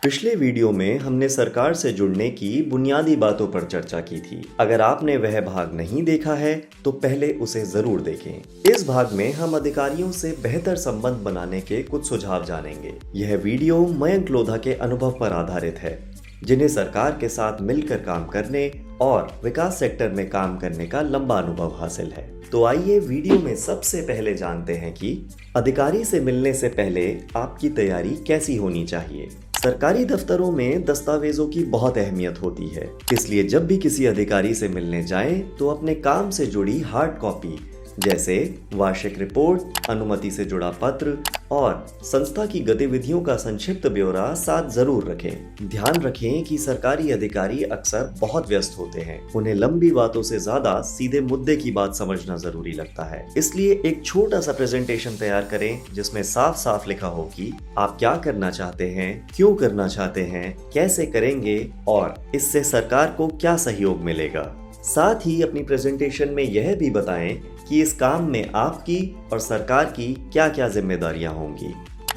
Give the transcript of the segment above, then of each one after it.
पिछले वीडियो में हमने सरकार से जुड़ने की बुनियादी बातों पर चर्चा की थी। अगर आपने वह भाग नहीं देखा है तो पहले उसे जरूर देखें। इस भाग में हम अधिकारियों से बेहतर संबंध बनाने के कुछ सुझाव जानेंगे। यह वीडियो मयंक लोधा के अनुभव पर आधारित है, जिन्हें सरकार के साथ मिलकर काम करने और विकास सेक्टर में काम करने का लंबा अनुभव हासिल है। तो आइए वीडियो में सबसे पहले जानते हैं कि अधिकारी से मिलने से पहले आपकी तैयारी कैसी होनी चाहिए। सरकारी दफ्तरों में दस्तावेजों की बहुत अहमियत होती है, इसलिए जब भी किसी अधिकारी से मिलने जाएं तो अपने काम से जुड़ी हार्ड कॉपी जैसे वार्षिक रिपोर्ट, अनुमति से जुड़ा पत्र और संस्था की गतिविधियों का संक्षिप्त ब्यौरा साथ जरूर रखें। ध्यान रखें कि सरकारी अधिकारी अक्सर बहुत व्यस्त होते हैं। उन्हें लंबी बातों से ज्यादा सीधे मुद्दे की बात समझना जरूरी लगता है। इसलिए एक छोटा सा प्रेजेंटेशन तैयार करें जिसमें साफ साफ लिखा हो कि आप क्या करना चाहते हैं, क्यों करना चाहते हैं, कैसे करेंगे और इससे सरकार को क्या सहयोग मिलेगा। साथ ही अपनी प्रेजेंटेशन में यह भी बताएं कि इस काम में आपकी और सरकार की क्या क्या जिम्मेदारियां होंगी।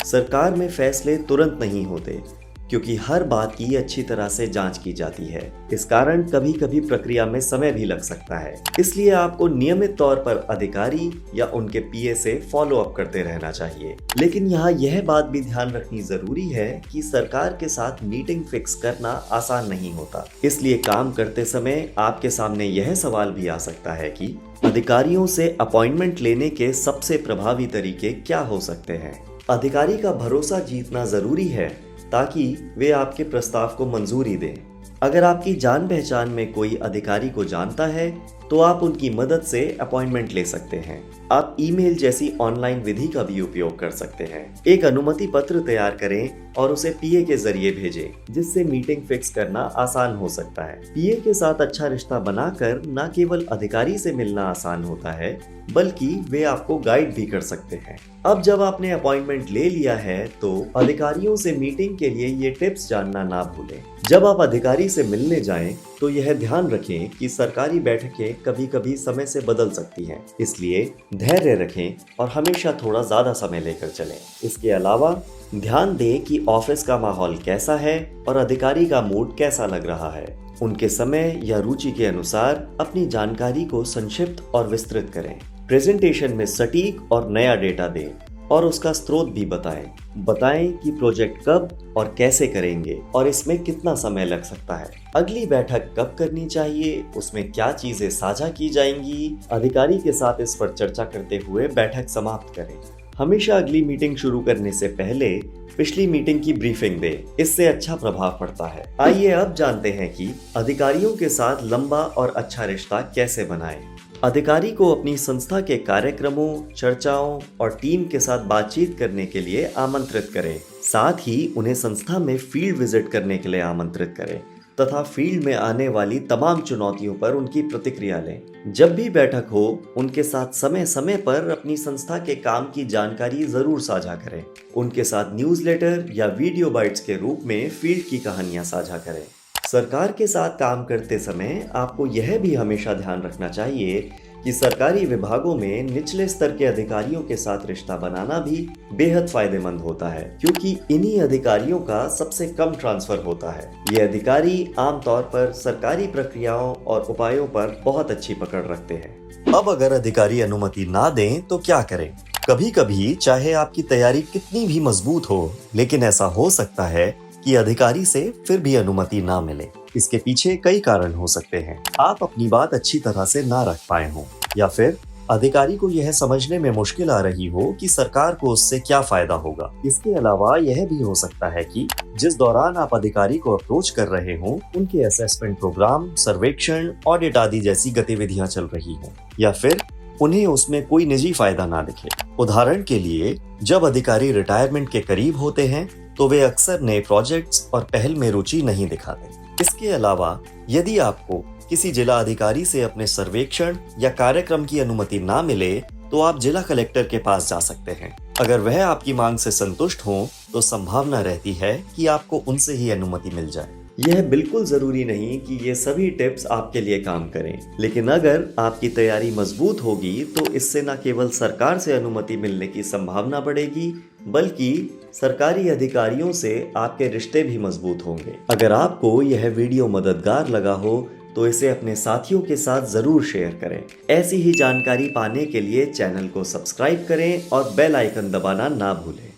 सरकार में फैसले तुरंत नहीं होते, क्योंकि हर बात की अच्छी तरह से जांच की जाती है। इस कारण कभी कभी प्रक्रिया में समय भी लग सकता है। इसलिए आपको नियमित तौर पर अधिकारी या उनके पीए से फॉलो अप करते रहना चाहिए। लेकिन यहाँ यह बात भी ध्यान रखनी जरूरी है कि सरकार के साथ मीटिंग फिक्स करना आसान नहीं होता। इसलिए काम करते समय आपके सामने यह सवाल भी आ सकता है कि अधिकारियों से अपॉइंटमेंट लेने के सबसे प्रभावी तरीके क्या हो सकते हैं। अधिकारी का भरोसा जीतना जरूरी है ताकि वे आपके प्रस्ताव को मंजूरी दें। अगर आपकी जान पहचान में कोई अधिकारी को जानता है तो आप उनकी मदद से अपॉइंटमेंट ले सकते हैं। आप ईमेल जैसी ऑनलाइन विधि का भी उपयोग कर सकते हैं। एक अनुमति पत्र तैयार करें और उसे पीए के जरिए भेजें, जिससे मीटिंग फिक्स करना आसान हो सकता है। पीए के साथ अच्छा रिश्ता बनाकर न केवल अधिकारी से मिलना आसान होता है, बल्कि वे आपको गाइड भी कर सकते हैं। अब जब आपने अपॉइंटमेंट ले लिया है तो अधिकारियों से मीटिंग के लिए ये टिप्स जानना ना भूलें। जब आप अधिकारी से मिलने जाएं तो यह ध्यान रखें कि सरकारी बैठकें कभी कभी समय से बदल सकती हैं, इसलिए धैर्य रखें और हमेशा थोड़ा ज्यादा समय लेकर चलें। इसके अलावा ध्यान दें कि ऑफिस का माहौल कैसा है और अधिकारी का मूड कैसा लग रहा है। उनके समय या रुचि के अनुसार अपनी जानकारी को संक्षिप्त और विस्तृत करें। प्रेजेंटेशन में सटीक और नया डेटा दें और उसका स्रोत भी बताएं कि प्रोजेक्ट कब और कैसे करेंगे और इसमें कितना समय लग सकता है। अगली बैठक कब करनी चाहिए, उसमें क्या चीजें साझा की जाएंगी। अधिकारी के साथ इस पर चर्चा करते हुए बैठक समाप्त करें। हमेशा अगली मीटिंग शुरू करने से पहले पिछली मीटिंग की ब्रीफिंग दें, इससे अच्छा प्रभाव पड़ता है। आइए अब जानते हैं कि अधिकारियों के साथ लंबा और अच्छा रिश्ता कैसे बनाएं। अधिकारी को अपनी संस्था के कार्यक्रमों, चर्चाओं और टीम के साथ बातचीत करने के लिए आमंत्रित करें। साथ ही उन्हें संस्था में फील्ड विजिट करने के लिए आमंत्रित करें तथा फील्ड में आने वाली तमाम चुनौतियों पर उनकी प्रतिक्रिया लें। जब भी बैठक हो, उनके साथ समय समय पर अपनी संस्था के काम की जानकारी जरूर साझा करें। उनके साथ न्यूज़लेटर या वीडियो बाइट्स के रूप में फील्ड की कहानियां साझा करें। सरकार के साथ काम करते समय आपको यह भी हमेशा ध्यान रखना चाहिए कि सरकारी विभागों में निचले स्तर के अधिकारियों के साथ रिश्ता बनाना भी बेहद फायदेमंद होता है, क्योंकि इन्हीं अधिकारियों का सबसे कम ट्रांसफर होता है। ये अधिकारी आमतौर पर सरकारी प्रक्रियाओं और उपायों पर बहुत अच्छी पकड़ रखते हैं। अब अगर अधिकारी अनुमति ना दें तो क्या करें? कभी कभी चाहे आपकी तैयारी कितनी भी मजबूत हो, लेकिन ऐसा हो सकता है कि अधिकारी से फिर भी अनुमति ना मिले। इसके पीछे कई कारण हो सकते हैं। आप अपनी बात अच्छी तरह से ना रख पाए हों, या फिर अधिकारी को यह समझने में मुश्किल आ रही हो कि सरकार को उससे क्या फायदा होगा। इसके अलावा यह भी हो सकता है कि जिस दौरान आप अधिकारी को अप्रोच कर रहे हों, उनके असेसमेंट प्रोग्राम, सर्वेक्षण, ऑडिट आदि जैसी गतिविधियां चल रही हों, या फिर उन्हें उसमें कोई निजी फायदा ना दिखे। उदाहरण के लिए, जब अधिकारी रिटायरमेंट के करीब होते हैं तो वे अक्सर नए प्रोजेक्ट्स और पहल में रुचि नहीं दिखाते। इसके अलावा यदि आपको किसी जिला अधिकारी से अपने सर्वेक्षण या कार्यक्रम की अनुमति ना मिले तो आप जिला कलेक्टर के पास जा सकते हैं। अगर वह आपकी मांग से संतुष्ट हों तो संभावना रहती है कि आपको उनसे ही अनुमति मिल जाए। यह बिल्कुल जरूरी नहीं कि ये सभी टिप्स आपके लिए काम करें, लेकिन अगर आपकी तैयारी मजबूत होगी तो इससे न केवल सरकार से अनुमति मिलने की संभावना बढ़ेगी, बल्कि सरकारी अधिकारियों से आपके रिश्ते भी मजबूत होंगे। अगर आपको यह वीडियो मददगार लगा हो तो इसे अपने साथियों के साथ जरूर शेयर करें। ऐसी ही जानकारी पाने के लिए चैनल को सब्सक्राइब करें और बेल आइकन दबाना ना भूलें।